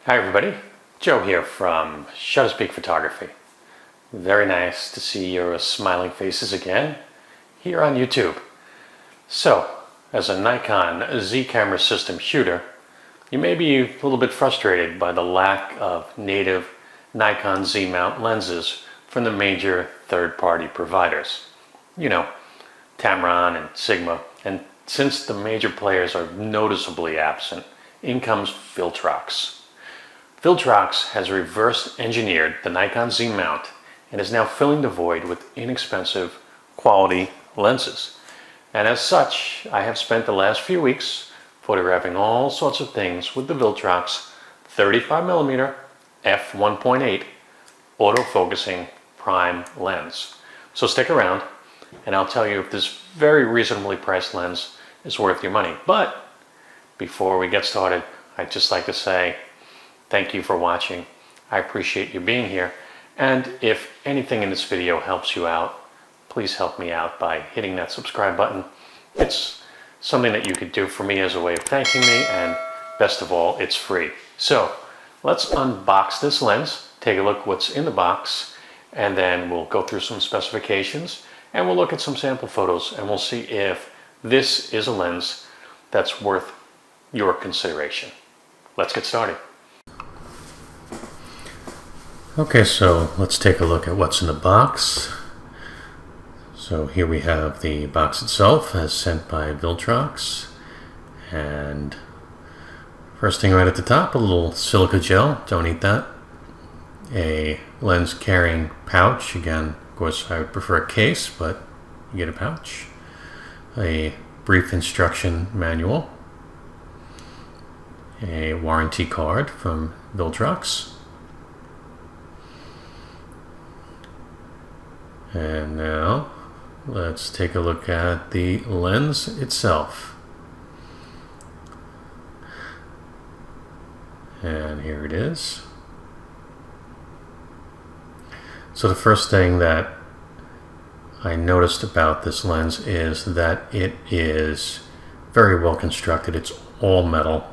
Hi everybody, Joe here from SHUTTERSPEAK Photography. Very nice to see your smiling faces again here on YouTube. So, as a Nikon Z camera system shooter, you may be a little bit frustrated by the lack of native Nikon Z mount lenses from the major third-party providers. You know, Tamron and Sigma, and since the major players are noticeably absent, in comes Viltrox. Viltrox has reverse engineered the Nikon Z mount and is now filling the void with inexpensive quality lenses. And as such, I have spent the last few weeks photographing all sorts of things with the Viltrox 35mm f1.8 autofocusing prime lens. So stick around and I'll tell you if this very reasonably priced lens is worth your money. But before we get started, I'd just like to say thank you for watching. I appreciate you being here. And if anything in this video helps you out, please help me out by hitting that subscribe button. It's something that you could do for me as a way of thanking me, and best of all, it's free. So let's unbox this lens, take a look what's in the box, and then we'll go through some specifications and we'll look at some sample photos and we'll see if this is a lens that's worth your consideration. Let's get started. Okay, so let's take a look at what's in the box. So here we have the box itself as sent by Viltrox. And first thing right at the top, a little silica gel, don't eat that. A lens carrying pouch, again, of course I would prefer a case, but you get a pouch. A brief instruction manual. A warranty card from Viltrox. And now let's take a look at the lens itself. And here it is. So the first thing that I noticed about this lens is that it is very well constructed. It's all metal,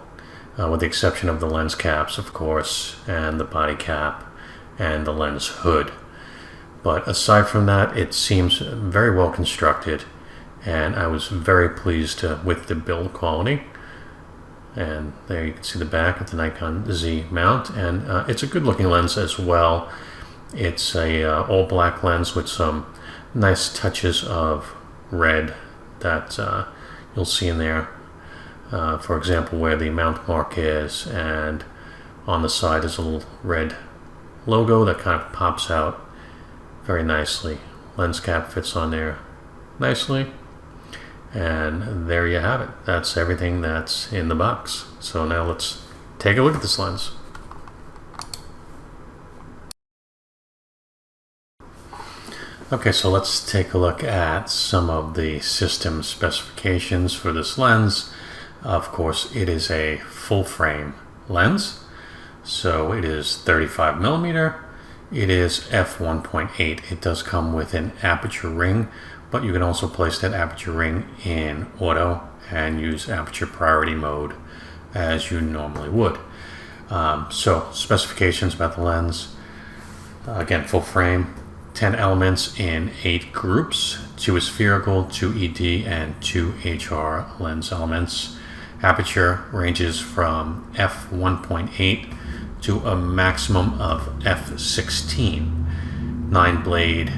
with the exception of the lens caps, of course, and the body cap and the lens hood. But aside from that, it seems very well constructed, and I was very pleased with the build quality. And there you can see the back of the Nikon Z mount, and it's a good looking lens as well. It's a all black lens with some nice touches of red that you'll see in there. For example, where the mount mark is, and on the side is a little red logo that kind of pops out very nicely. Lens cap fits on there nicely, and there you have it. That's everything that's in the box. So now let's take a look at this lens. Okay, so let's take a look at some of the system specifications for this lens. Of course, it is a full frame lens, so it is 35mm. It is f1.8. It does come with an aperture ring, but you can also place that aperture ring in auto and use aperture priority mode as you normally would. So specifications about the lens. Again, full frame, 10 elements in 8 groups, 2 is spherical, 2 ED, and 2 HR lens elements. Aperture ranges from f1.8 to a maximum of f16. 9 blade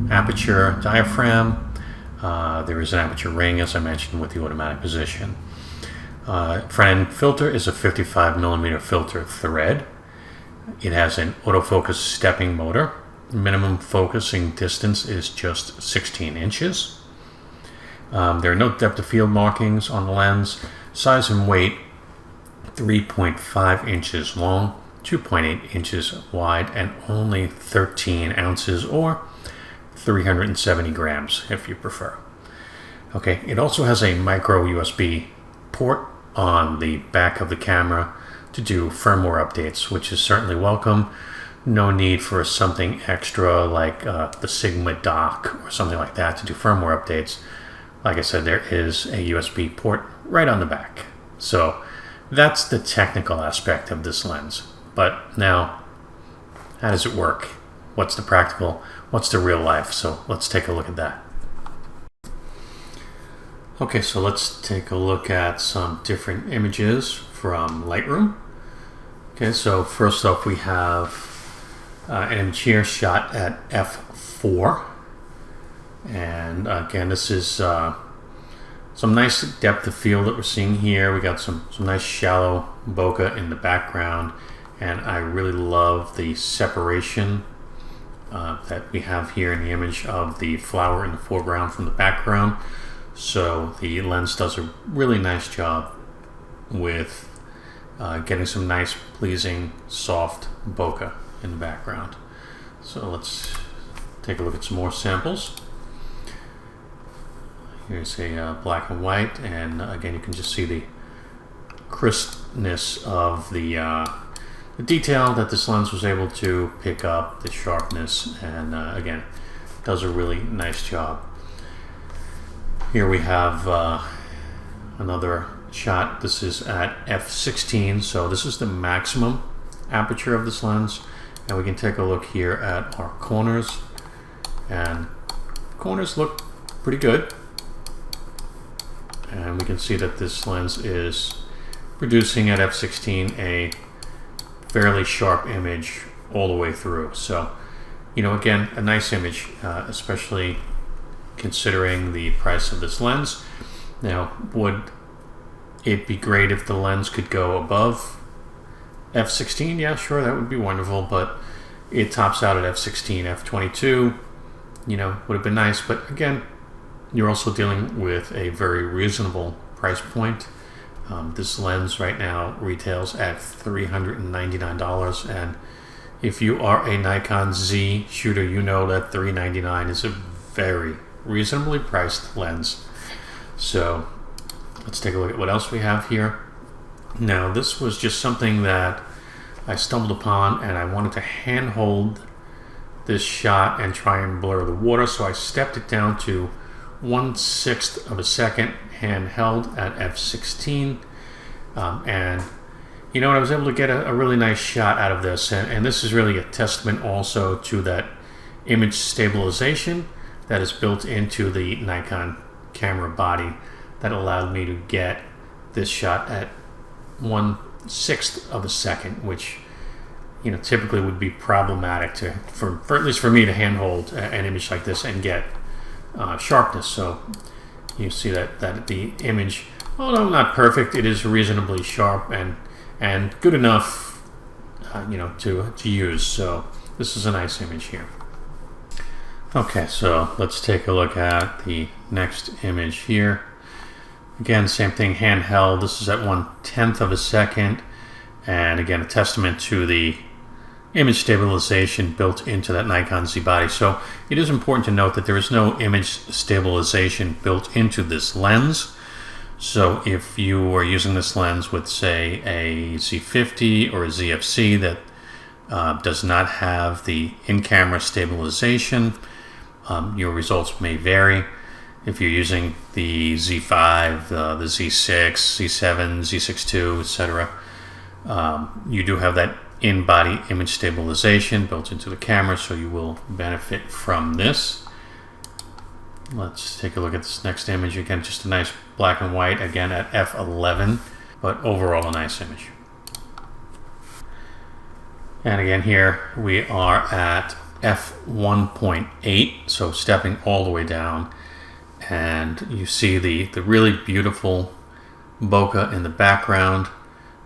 aperture diaphragm. There is an aperture ring, as I mentioned, with the automatic position. Front end filter is a 55mm filter thread. It has an autofocus stepping motor. Minimum focusing distance is just 16 inches. There are no depth of field markings on the lens. Size and weight, 3.5 inches long, 2.8 inches wide, and only 13 ounces or 370 grams if you prefer. Okay, it also has a micro USB port on the back of the camera to do firmware updates, which is certainly welcome. No need for something extra like the Sigma dock or something like that to do firmware updates. Like I said, there is a USB port right on the back. So that's the technical aspect of this lens. But now, how does it work? What's the practical, what's the real life? So let's take a look at that. Okay, so let's take a look at some different images from Lightroom. Okay, so first off we have an image here shot at f4. And again, this is some nice depth of field that we're seeing here. We got some nice shallow bokeh in the background, and I really love the separation that we have here in the image of the flower in the foreground from the background. So the lens does a really nice job with getting some nice, pleasing, soft bokeh in the background. So let's take a look at some more samples. Here's a black and white, and again you can just see the crispness of the detail that this lens was able to pick up, the sharpness, and again does a really nice job. Here we have another shot. This is at f16, so this is the maximum aperture of this lens, and we can take a look here at our corners, and corners look pretty good. And we can see that this lens is producing at f16 a fairly sharp image all the way through. So, you know, again, a nice image, especially considering the price of this lens. Now, would it be great if the lens could go above f16? Yeah, sure, that would be wonderful, but it tops out at f16, f22, you know, would have been nice. But again, you're also dealing with a very reasonable price point. This lens right now retails at $399, and if you are a Nikon Z shooter, you know that $399 is a very reasonably priced lens. So let's take a look at what else we have here. Now, this was just something that I stumbled upon, and I wanted to handhold this shot and try and blur the water, so I stepped it down to 1/6 of a second, handheld at f16, and you know what, I was able to get a really nice shot out of this, and this is really a testament also to that image stabilization that is built into the Nikon camera body that allowed me to get this shot at 1/6 of a second, which, you know, typically would be problematic for at least for me to handhold an image like this and get sharpness. So you see that the image, although not perfect, it is reasonably sharp and good enough, you know, to use. So this is a nice image here. Okay, so let's take a look at the next image here. Again, same thing, handheld. This is at 1/10 of a second, and again, a testament to the image stabilization built into that Nikon Z body. So it is important to note that there is no image stabilization built into this lens. So if you are using this lens with, say, a Z50 or a ZFC that does not have the in-camera stabilization, your results may vary. If you're using the Z5, the Z6, Z7, Z6 II, etc., you do have that in-body image stabilization built into the camera, so you will benefit from this. Let's take a look at this next image. Again, just a nice black and white, again at f11, but overall a nice image. And again, here we are at f1.8, so stepping all the way down, and you see the really beautiful bokeh in the background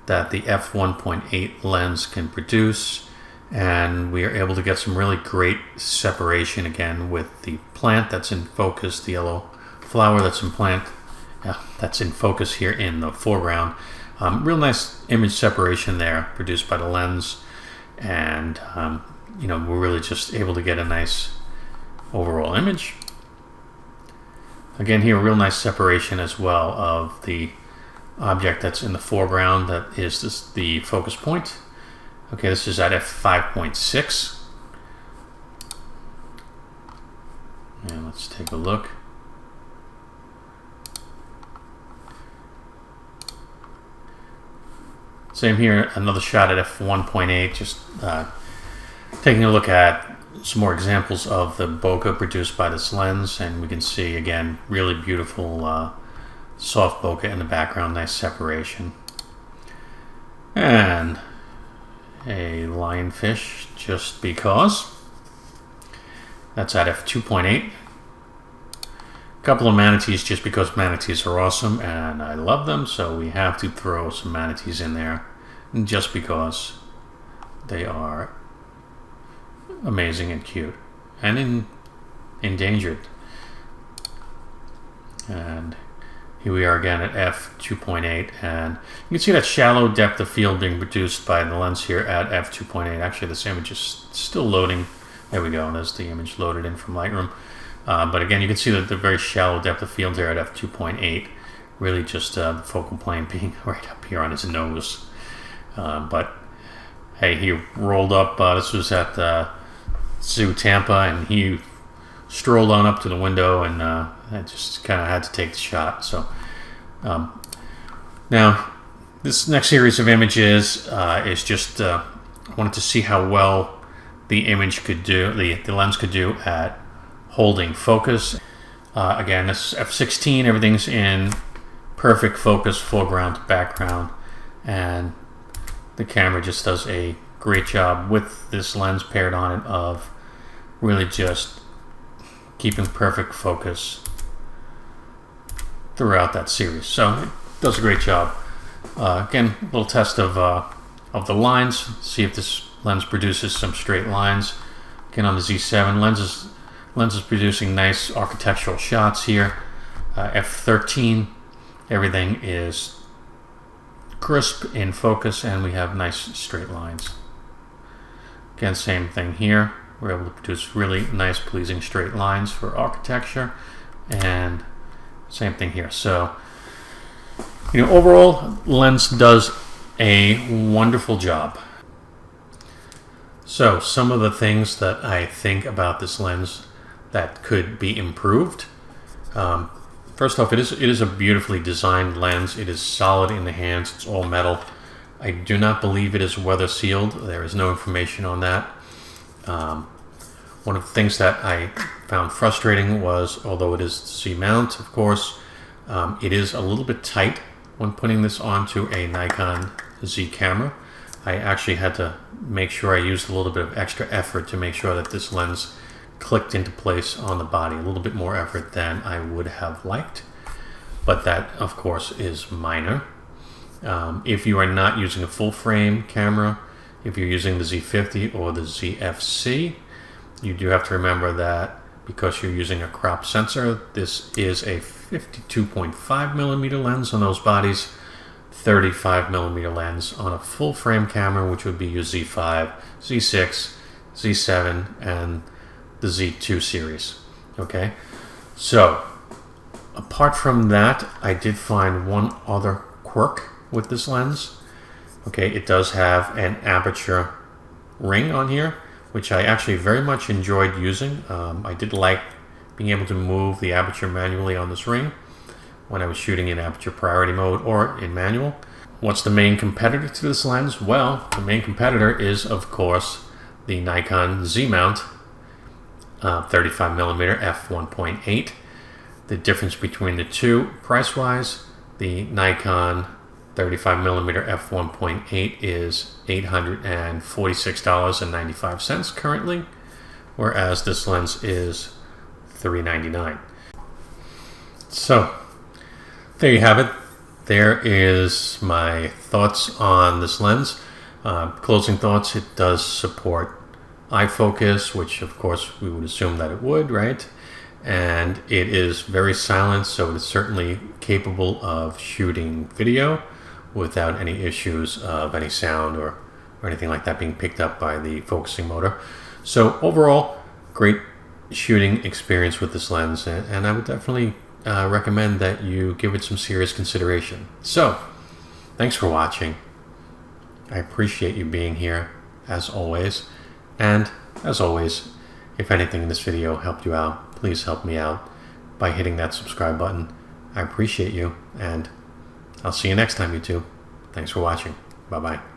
that the f1.8 lens can produce, and we are able to get some really great separation again with the plant that's in focus, the yellow flower that's in focus here in the foreground. Real nice image separation there produced by the lens, and you know, we're really just able to get a nice overall image. Again, here real nice separation as well of the object that's in the foreground that is the focus point. Okay, this is at f5.6. And let's take a look. Same here, another shot at f1.8, just taking a look at some more examples of the bokeh produced by this lens, and we can see again really beautiful soft bokeh in the background, nice separation. And a lionfish, just because. That's at f2.8. Couple of manatees, just because manatees are awesome and I love them, so we have to throw some manatees in there just because they are amazing and cute and endangered. And here we are again at f2.8, and you can see that shallow depth of field being produced by the lens here at f2.8. Actually, this image is still loading. There we go, there's the image loaded in from Lightroom. But again, you can see that the very shallow depth of field here at f2.8, really just the focal plane being right up here on his nose. But hey, he rolled up, this was at Zoo Tampa, and he strolled on up to the window, and I just kind of had to take the shot. So now this next series of images is just I wanted to see how well the image could do, the lens could do at holding focus. Again, this is f16, everything's in perfect focus, foreground to background, and the camera just does a great job with this lens paired on it of really just keeping perfect focus throughout that series. So it does a great job. Again, a little test of the lines, see if this lens produces some straight lines. Again, on the Z7, lens is producing nice architectural shots here. F13, everything is crisp in focus, and we have nice straight lines. Again, same thing here. We're able to produce really nice, pleasing straight lines for architecture, and same thing here. So, you know, overall, lens does a wonderful job. So, some of the things that I think about this lens that could be improved. First off, it is a beautifully designed lens. It is solid in the hands. It's all metal. I do not believe it is weather sealed. There is no information on that. One of the things that I found frustrating was, although it is Z mount, of course, it is a little bit tight when putting this onto a Nikon Z camera. I actually had to make sure I used a little bit of extra effort to make sure that this lens clicked into place on the body, a little bit more effort than I would have liked, but that of course is minor. If you are not using a full frame camera, if you're using the Z50 or the ZFC, you do have to remember that because you're using a crop sensor, this is a 52.5mm lens on those bodies, 35mm lens on a full frame camera, which would be your Z5, Z6, Z7, and the Z2 series. Okay, so apart from that, I did find one other quirk with this lens. Okay, it does have an aperture ring on here, which I actually very much enjoyed using. I did like being able to move the aperture manually on this ring when I was shooting in aperture priority mode or in manual. What's the main competitor to this lens? Well, the main competitor is, of course, the Nikon Z mount 35mm f1.8. The difference between the two, price-wise, the Nikon 35mm f1.8 is $846.95 currently, whereas this lens is $399. So, there you have it. There is my thoughts on this lens. Closing thoughts, it does support eye focus, which of course we would assume that it would, right? And it is very silent, so it is certainly capable of shooting video without any issues of any sound or anything like that being picked up by the focusing motor. So overall, great shooting experience with this lens, and I would definitely recommend that you give it some serious consideration. So, thanks for watching. I appreciate you being here, as always. And, as always, if anything in this video helped you out, please help me out by hitting that subscribe button. I appreciate you, and I'll see you next time, YouTube. Thanks for watching. Bye-bye.